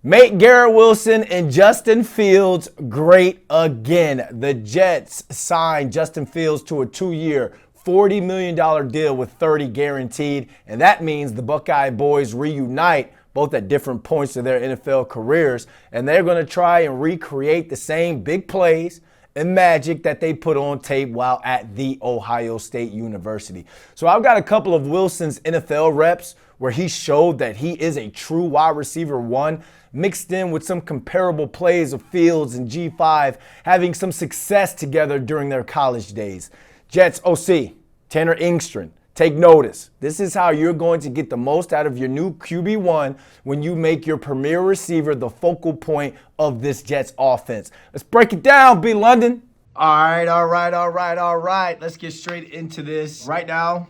Make Garrett Wilson and Justin Fields great again. The Jets signed Justin Fields to a 2-year, $40 million deal with 30 guaranteed, and that means the Buckeye boys reunite both at different points of their NFL careers, and they're going to try and recreate the same big plays and magic that they put on tape while at The Ohio State University. So I've got a couple of Wilson's NFL reps where he showed that he is a true wide receiver one, mixed in with some comparable plays of Fields and G5 having some success together during their college days. Jets OC, Tanner Engstrand, take notice. This is how you're going to get the most out of your new QB1 when you make your premier receiver the focal point of this Jets offense. Let's break it down, B. London. All right. Let's get straight into this. Right now,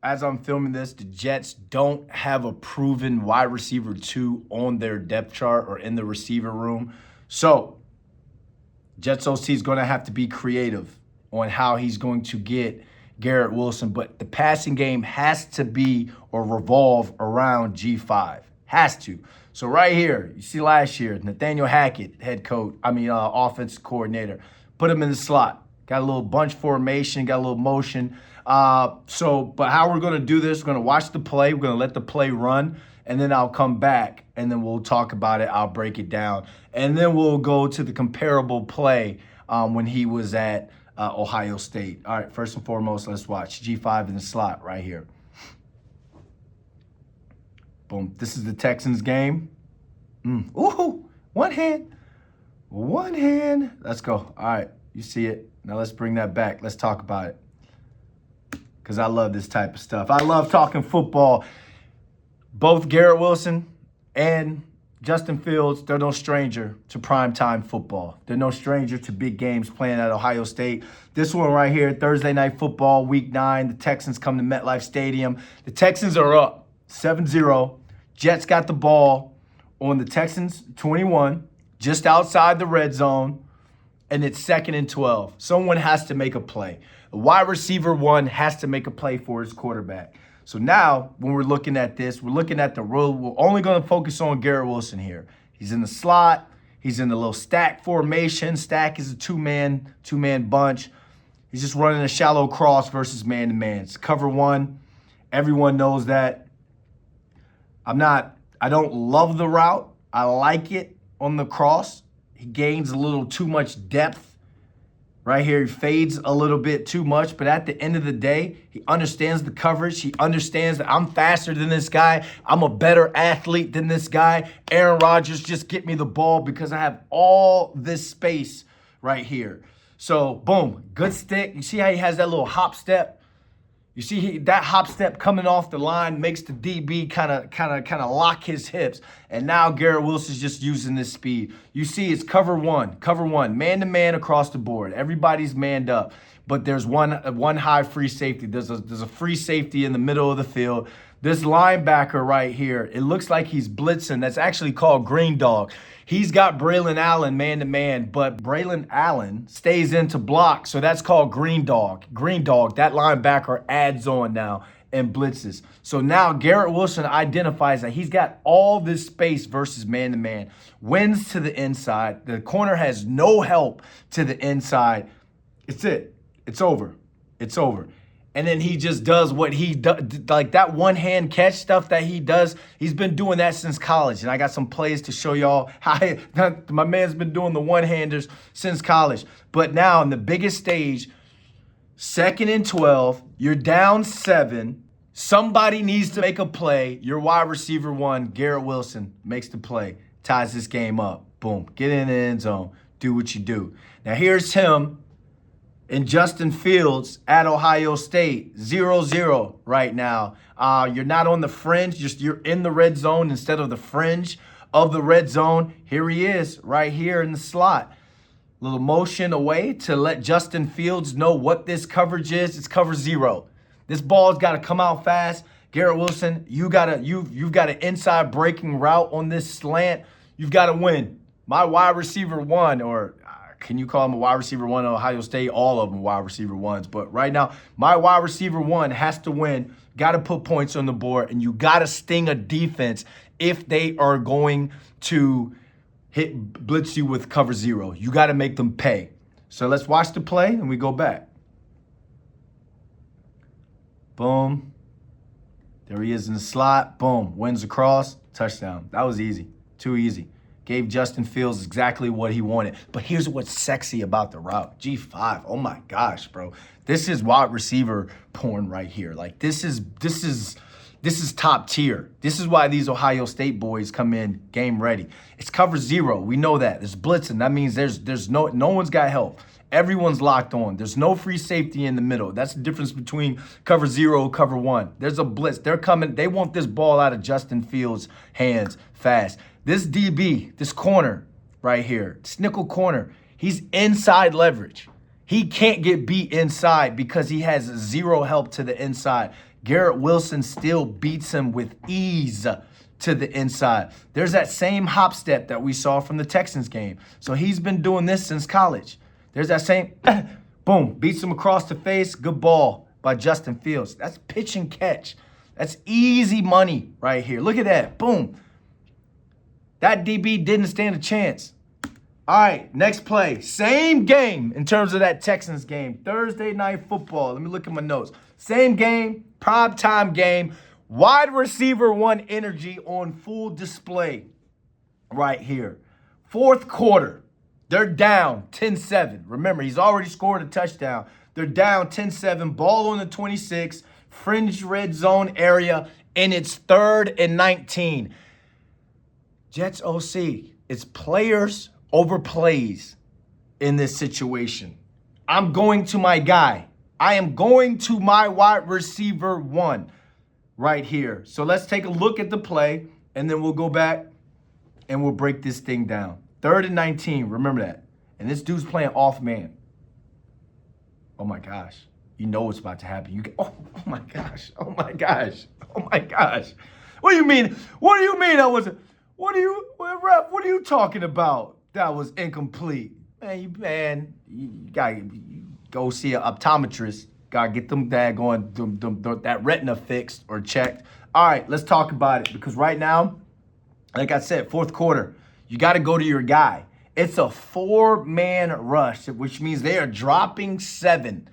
as I'm filming this, the Jets don't have a proven wide receiver 2 on their depth chart or in the receiver room. So, Jets OC is going to have to be creative on how he's going to get Garrett Wilson, but the passing game has to be or revolve around G5. Has to. So right here, you see last year, Nathaniel Hackett, offensive coordinator, put him in the slot. Got a little bunch formation, got a little motion. But how we're going to do this, we're going to watch the play. We're going to let the play run, and then I'll come back, and then we'll talk about it. I'll break it down. And then we'll go to the comparable play when he was at Ohio State. All right, first and foremost, let's watch. G5 in the slot right here. Boom. This is the Texans game. Ooh, one hand. Let's go. All right, you see it. Now let's bring that back. Let's talk about it. Because I love this type of stuff. I love talking football. Both Garrett Wilson and Justin Fields, they're no stranger to primetime football. They're no stranger to big games playing at Ohio State. This one right here, Thursday Night Football, Week 9. The Texans come to MetLife Stadium. The Texans are up 7-0. Jets got the ball on the Texans 21, just outside the red zone, and it's 2nd and 12. Someone has to make a play. A wide receiver 1 has to make a play for his quarterback. So now, when we're looking at this, we're looking at the role. We're only going to focus on Garrett Wilson here. He's in the slot. He's in the little stack formation. Stack is a two-man bunch. He's just running a shallow cross versus man-to-man. It's cover 1. Everyone knows that. I don't love the route. I like it on the cross. He gains a little too much depth. Right here, he fades a little bit too much, but at the end of the day, he understands the coverage. He understands that I'm faster than this guy. I'm a better athlete than this guy. Aaron Rodgers, just get me the ball because I have all this space right here. So, boom, good stick. You see how he has that little hop step? You see that hop step coming off the line makes the DB kind of lock his hips. And now Garrett Wilson's just using this speed. You see it's cover one, man-to-man across the board. Everybody's manned up. But there's one high free safety. There's a free safety in the middle of the field. This linebacker right here, it looks like he's blitzing. That's actually called green dog. He's got Braylon Allen man-to-man, but Braylon Allen stays in to block, so that's called green dog. Green dog, that linebacker adds on now and blitzes. So now Garrett Wilson identifies that he's got all this space versus man-to-man. Wins to the inside. The corner has no help to the inside. It's it. It's over. And then he just does what he does, like that one-hand catch stuff that he does. He's been doing that since college, and I got some plays to show y'all how my man's been doing the one-handers since college. But now in the biggest stage, 2nd and 12, you're down 7. Somebody needs to make a play. Your wide receiver 1, Garrett Wilson, makes the play, ties this game up. Boom, get in the end zone, do what you do. Now here's him and Justin Fields at Ohio State, 0-0 right now. You're not on the fringe, you're in the red zone instead of the fringe of the red zone. Here he is, right here in the slot. Little motion away to let Justin Fields know what this coverage is. It's cover 0. This ball's got to come out fast. Garrett Wilson, you've got an inside breaking route on this slant. You've got to win. My wide receiver 1, or can you call him a wide receiver 1 at Ohio State? All of them wide receiver 1s. But right now, my wide receiver 1 has to win. Got to put points on the board, and you got to sting a defense if they are going to blitz you with cover zero. You got to make them pay. So let's watch the play and we go back. Boom. There he is in the slot. Boom. Wins across. Touchdown. That was easy. Too easy. Gave Justin Fields exactly what he wanted. But here's what's sexy about the route. G5. Oh my gosh, bro. This is wide receiver porn right here. Like this is top tier. This is why these Ohio State boys come in game ready. It's cover zero. We know that. There's blitzing. That means there's no one's got help. Everyone's locked on. There's no free safety in the middle. That's the difference between cover zero, cover one. There's a blitz. They're coming. They want this ball out of Justin Fields' hands fast. This DB, this corner right here, this nickel corner, he's inside leverage. He can't get beat inside because he has zero help to the inside. Garrett Wilson still beats him with ease to the inside. There's that same hop step that we saw from the Texans game. So he's been doing this since college. There's that same, boom, beats him across the face. Good ball by Justin Fields. That's pitch and catch. That's easy money right here. Look at that, boom. That DB didn't stand a chance. All right, next play. Same game in terms of that Texans game. Thursday Night Football. Let me look at my notes. Same game, primetime game. Wide receiver one energy on full display right here. Fourth quarter. They're down 10-7. Remember, he's already scored a touchdown. They're down 10-7. Ball on the 26. Fringe red zone area. And it's 3rd and 19. Jets OC. It's players over plays in this situation. I'm going to my guy. I am going to my wide receiver one right here. So let's take a look at the play, and then we'll go back and we'll break this thing down. 3rd and 19, remember that. And this dude's playing off man. Oh my gosh. You know what's about to happen. Oh my gosh. Oh my gosh. Oh my gosh. What do you mean? What do you mean that was what are you talking about? That was incomplete. Man, you gotta go see an optometrist. Gotta get them that retina fixed or checked. All right, let's talk about it because right now, like I said, fourth quarter, you got to go to your guy. It's a 4-man rush, which means they are dropping 7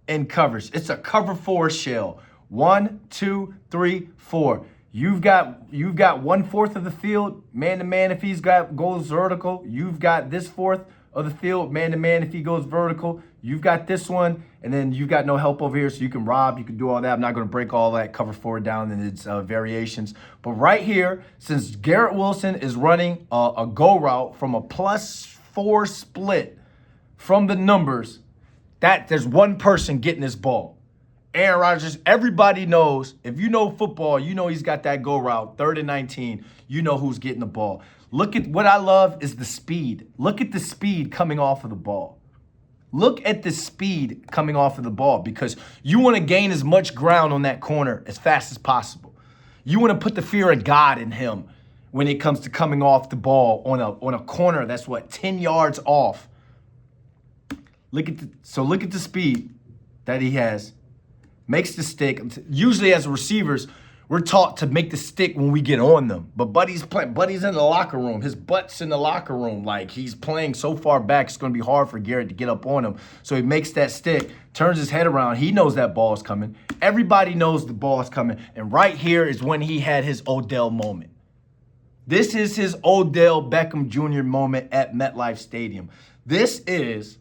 in covers. It's a cover 4 shell. 1, 2, 3, 4. You've got 1/4 of the field man to man if goes vertical. You've got this 4th of the field man to man if he goes vertical. You've got this one, and then you've got no help over here, so you can rob, you can do all that. I'm not going to break all that cover 4 down in its variations. But right here, since Garrett Wilson is running a go route from a +4 split from the numbers, that there's one person getting this ball. Aaron Rodgers, everybody knows, if you know football, you know he's got that go route, 3rd and 19, you know who's getting the ball. Look at what I love is the speed. Look at the speed coming off of the ball. Look at the speed coming off of the ball because you want to gain as much ground on that corner as fast as possible. You want to put the fear of God in him when it comes to coming off the ball on a corner that's 10 yards off. Look at the speed that he has. Makes the stick. Usually as receivers, we're taught to make the stick when we get on them. But Buddy's in the locker room. His butt's in the locker room. Like he's playing so far back, it's going to be hard for Garrett to get up on him. So he makes that stick, turns his head around. He knows that ball is coming. Everybody knows the ball is coming. And right here is when he had his Odell moment. This is his Odell Beckham Jr. moment at MetLife Stadium. This is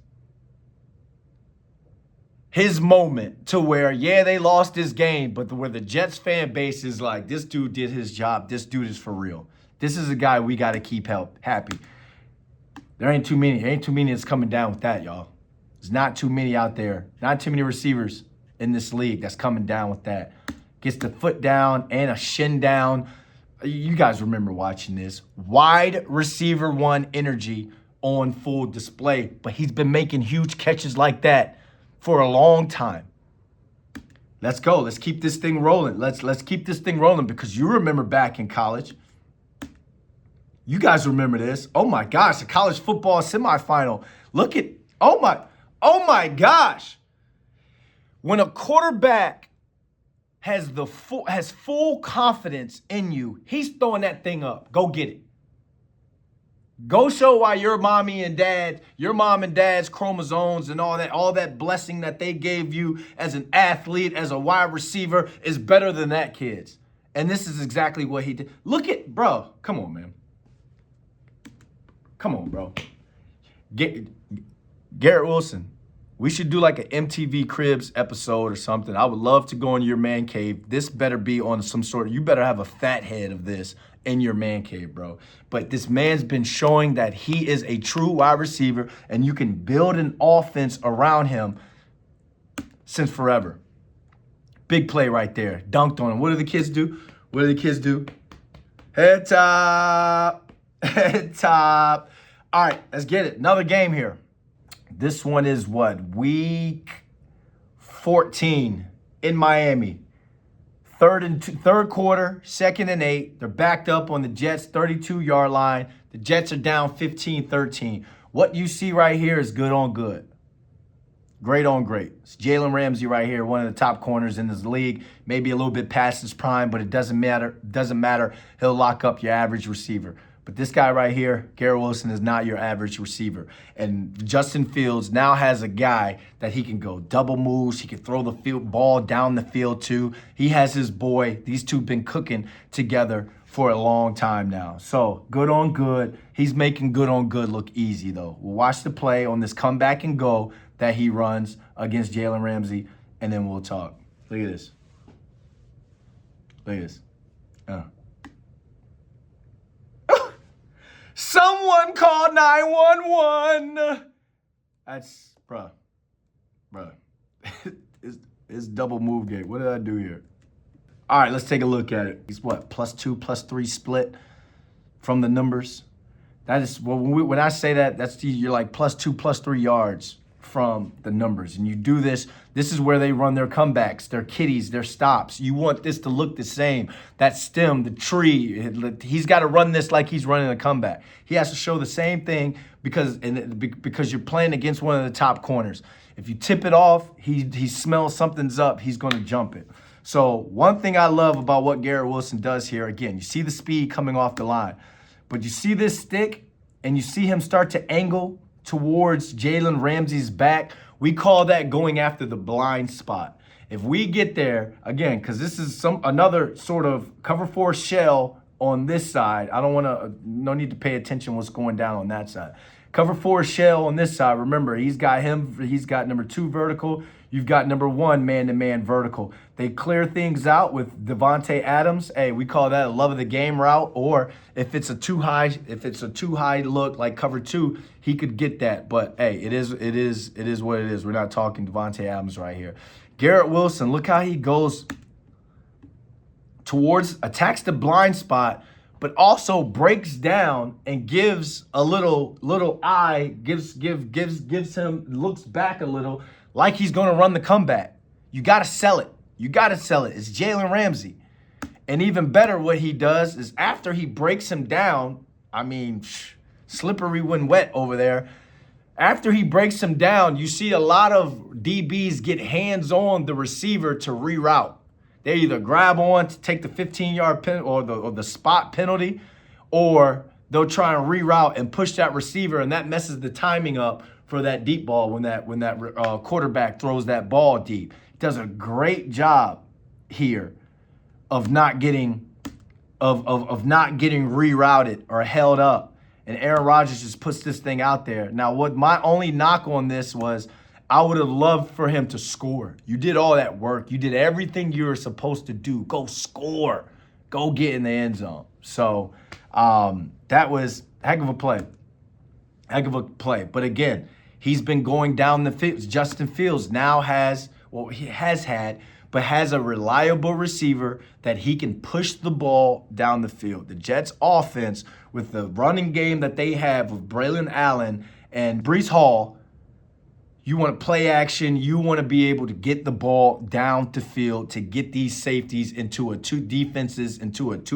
his moment to where, yeah, they lost this game, but where the Jets fan base is like, this dude did his job. This dude is for real. This is a guy we got to keep happy. There ain't too many. There ain't too many that's coming down with that, y'all. There's not too many out there. Not too many receivers in this league that's coming down with that. Gets the foot down and a shin down. You guys remember watching this. Wide receiver one energy on full display, but he's been making huge catches like that for a long time. Let's go. Let's keep this thing rolling. Let's keep this thing rolling because you remember back in college. You guys remember this. Oh my gosh, the college football semifinal. Look at, oh my gosh. When a quarterback has full confidence in you, he's throwing that thing up. Go get it. Go show why your mom and dad's chromosomes and all that blessing that they gave you as an athlete, as a wide receiver, is better than that kid's. And this is exactly what he did. Look at, bro. Come on, man. Come on, bro. Garrett Wilson, we should do like an MTV Cribs episode or something. I would love to go into your man cave. This better be on some sort of, you better have a fat head of this in your man cave, bro. But this man's been showing that he is a true wide receiver and you can build an offense around him since forever. Big play right there. Dunked on him. What do the kids do? What do the kids do? Head top. Head top. All right, let's get it. Another game here. This one is what? Week 14 in Miami. Third quarter, 2nd and 8. They're backed up on the Jets' 32-yard line. The Jets are down 15-13. What you see right here is good on good. Great on great. It's Jalen Ramsey right here, one of the top corners in this league. Maybe a little bit past his prime, but it doesn't matter. Doesn't matter. He'll lock up your average receiver. But this guy right here, Garrett Wilson, is not your average receiver. And Justin Fields now has a guy that he can go double moves. He can throw the ball down the field too. He has his boy. These two been cooking together for a long time now. So good on good. He's making good on good look easy though. We'll watch the play on this comeback and go that he runs against Jalen Ramsey, and then we'll talk. Look at this. Look at this. Someone call 911. That's, bruh. It's double move game. What did I do here? All right, let's take a look at it. He's what, +2, +3 split from the numbers? That is, well, when I say that, you're like +2, +3 yards from the numbers. And you do this is where they run their comebacks, their kitties, their stops. You want this to look the same. That stem, the tree, he's got to run this like he's running a comeback. He has to show the same thing because you're playing against one of the top corners. If you tip it off, he smells something's up, he's going to jump it. So one thing I love about what Garrett Wilson does here, again, you see the speed coming off the line, but you see this stick and you see him start to angle towards Jalen Ramsey's back. We call that going after the blind spot. If we get there, again, because this is another sort of cover 4 shell on this side. No need to pay attention what's going down on that side. Cover 4 shell on this side. Remember, he's got number 2 vertical. You've got number 1 man-to-man vertical. They clear things out with Devontae Adams. Hey, we call that a love of the game route. Or if it's a too high look like cover 2, he could get that. But hey, it is what it is. We're not talking Devontae Adams right here. Garrett Wilson, look how he goes attacks the blind spot, but also breaks down and gives a little eye, gives him, looks back a little like he's going to run the comeback. You got to sell it. You got to sell it. It's Jalen Ramsey. And even better, what he does is after he breaks him down, I mean, slippery when wet over there. After he breaks him down, you see a lot of DBs get hands on the receiver to reroute. They either grab on to take the 15-yard penalty or the spot penalty, or they'll try and reroute and push that receiver, and that messes the timing up for that deep ball when that quarterback throws that ball deep. He does a great job here of not getting rerouted or held up. And Aaron Rodgers just puts this thing out there. Now, what my only knock on this was, I would have loved for him to score. You did all that work. You did everything you were supposed to do. Go score. Go get in the end zone. So that was a heck of a play. Heck of a play. But again, he's been going down the field. Justin Fields now has a reliable receiver that he can push the ball down the field. The Jets offense, with the running game that they have with Braylon Allen and Breece Hall, you want to play action. You want to be able to get the ball down the field to get these safeties into a too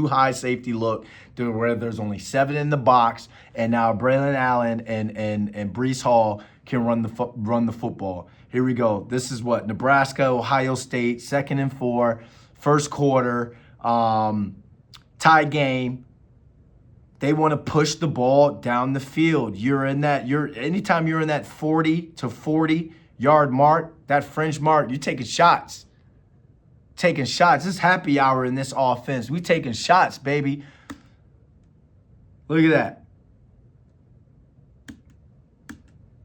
high safety look to where there's only 7 in the box, and now Braylon Allen and Breece Hall can run the football. Here we go. This is what? Nebraska, Ohio State, 2nd and 4. first quarter, tie game. They want to push the ball down the field. Anytime you're in that 40 to 40 yard mark, that fringe mark, you're taking shots. Taking shots. This is happy hour in this offense. We taking shots, baby. Look at that.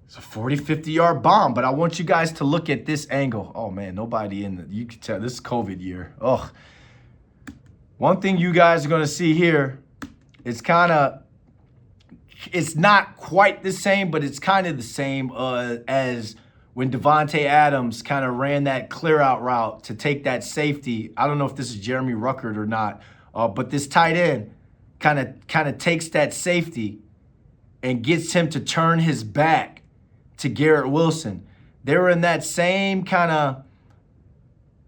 It's a 40, 50-yard bomb, but I want you guys to look at this angle. Oh, man, you can tell this is COVID year. Ugh. One thing you guys are going to see here, it's not quite the same, but it's kind of the same as when Devontae Adams kind of ran that clear out route to take that safety. I don't know if this is Jeremy Ruckert or not, but this tight end kind of takes that safety and gets him to turn his back to Garrett Wilson. They're in that same kind of,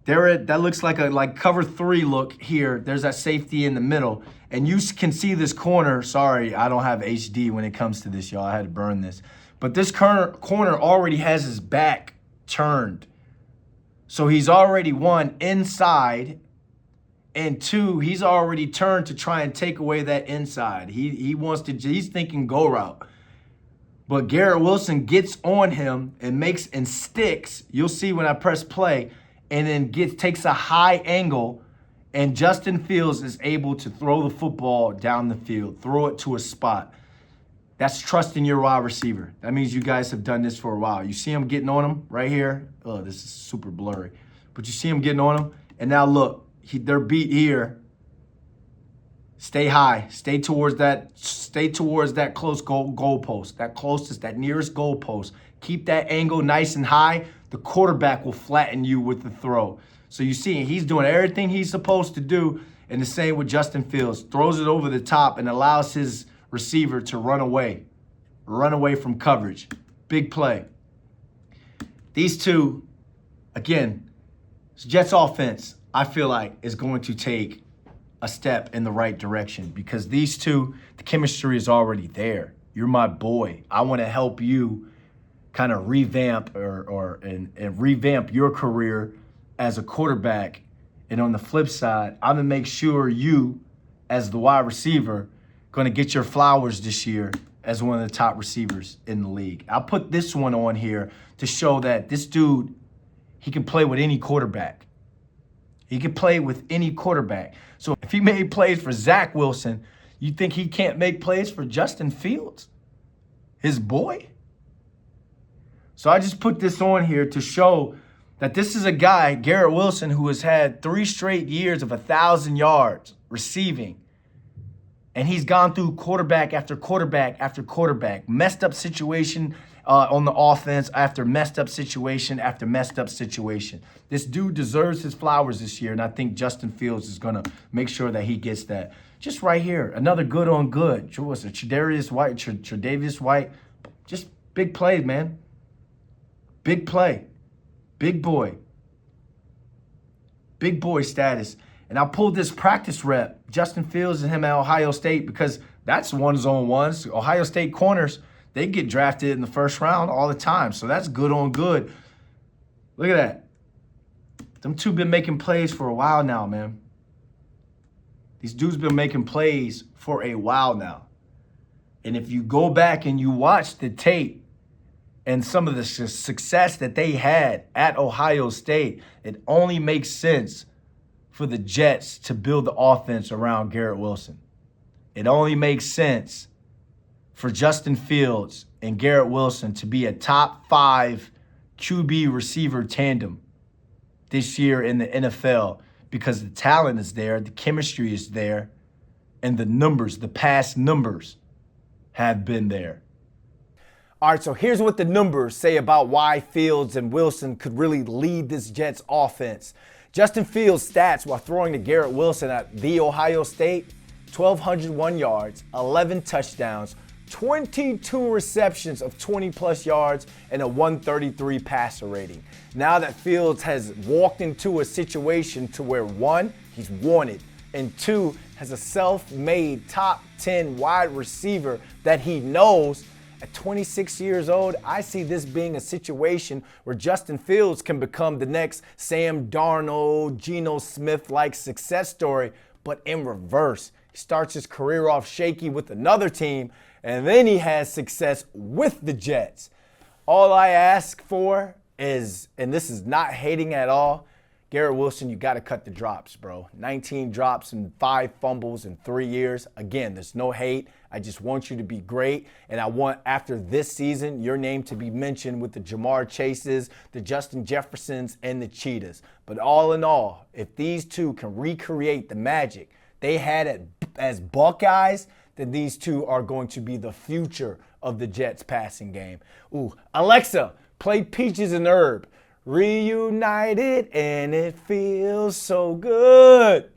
that looks like cover 3 look here. There's that safety in the middle. And you can see this corner. Sorry, I don't have HD when it comes to this, y'all. I had to burn this. But this corner already has his back turned. So he's already, 1, inside, and 2, he's already turned to try and take away that inside. He's thinking go route. But Garrett Wilson gets on him and sticks. You'll see when I press play, and then takes a high angle, and Justin Fields is able to throw the football down the field, throw it to a spot. That's trusting your wide receiver. That means you guys have done this for a while. You see him getting on him right here. Oh, this is super blurry. But you see him getting on him, and now look, they're beat here. Stay high. Stay towards that close goalpost, that nearest goalpost. Keep that angle nice and high. The quarterback will flatten you with the throw. So you see, he's doing everything he's supposed to do, and the same with Justin Fields. Throws it over the top and allows his receiver to run away from coverage. Big play. These two, again, Jets offense, I feel like, is going to take a step in the right direction because these two, the chemistry is already there. You're my boy. I want to help you kind of revamp and revamp your career as a quarterback. And on the flip side, I'm going to make sure you, as the wide receiver, going to get your flowers this year as one of the top receivers in the league. I'll put this one on here to show that this dude, he can play with any quarterback. He can play with any quarterback. So if he made plays for Zach Wilson, you think he can't make plays for Justin Fields, his boy? So I just put this on here to show that this is a guy, Garrett Wilson, who has had 3 straight years of 1,000 yards receiving. And he's gone through quarterback after quarterback after quarterback. Messed up situation on the offense after messed up situation after messed up situation. This dude deserves his flowers this year, and I think Justin Fields is going to make sure that he gets that. Just right here, another good on good. What's it, Tre'Davious White? Just big play, man. Big play. Big boy. Big boy status. And I pulled this practice rep, Justin Fields and him at Ohio State, because that's one-on-ones. Ohio State corners, they get drafted in the first round all the time. So that's good on good. Look at that. Them two been making plays for a while now, man. These dudes been making plays for a while now. And if you go back and you watch the tape and some of the success that they had at Ohio State, it only makes sense for the Jets to build the offense around Garrett Wilson. It only makes sense for Justin Fields and Garrett Wilson to be a top 5 QB receiver tandem this year in the NFL because the talent is there, the chemistry is there, and the numbers, the past numbers have been there. All right, so here's what the numbers say about why Fields and Wilson could really lead this Jets offense. Justin Fields' stats while throwing to Garrett Wilson at The Ohio State, 1,201 yards, 11 touchdowns, 22 receptions of 20-plus yards, and a 133 passer rating. Now that Fields has walked into a situation to where 1, he's wanted, and 2, has a self-made top 10 wide receiver that he knows At 26 years old, I see this being a situation where Justin Fields can become the next Sam Darnold, Geno Smith-like success story, but in reverse. He starts his career off shaky with another team, and then he has success with the Jets. All I ask for is, and this is not hating at all, Garrett Wilson, you got to cut the drops, bro. 19 drops and 5 fumbles in 3 years. Again, there's no hate. I just want you to be great. And I want, after this season, your name to be mentioned with the Jamar Chases, the Justin Jeffersons, and the Cheetahs. But all in all, if these two can recreate the magic they had as Buckeyes, then these two are going to be the future of the Jets passing game. Ooh, Alexa, play Peaches and Herb. Reunited and it feels so good.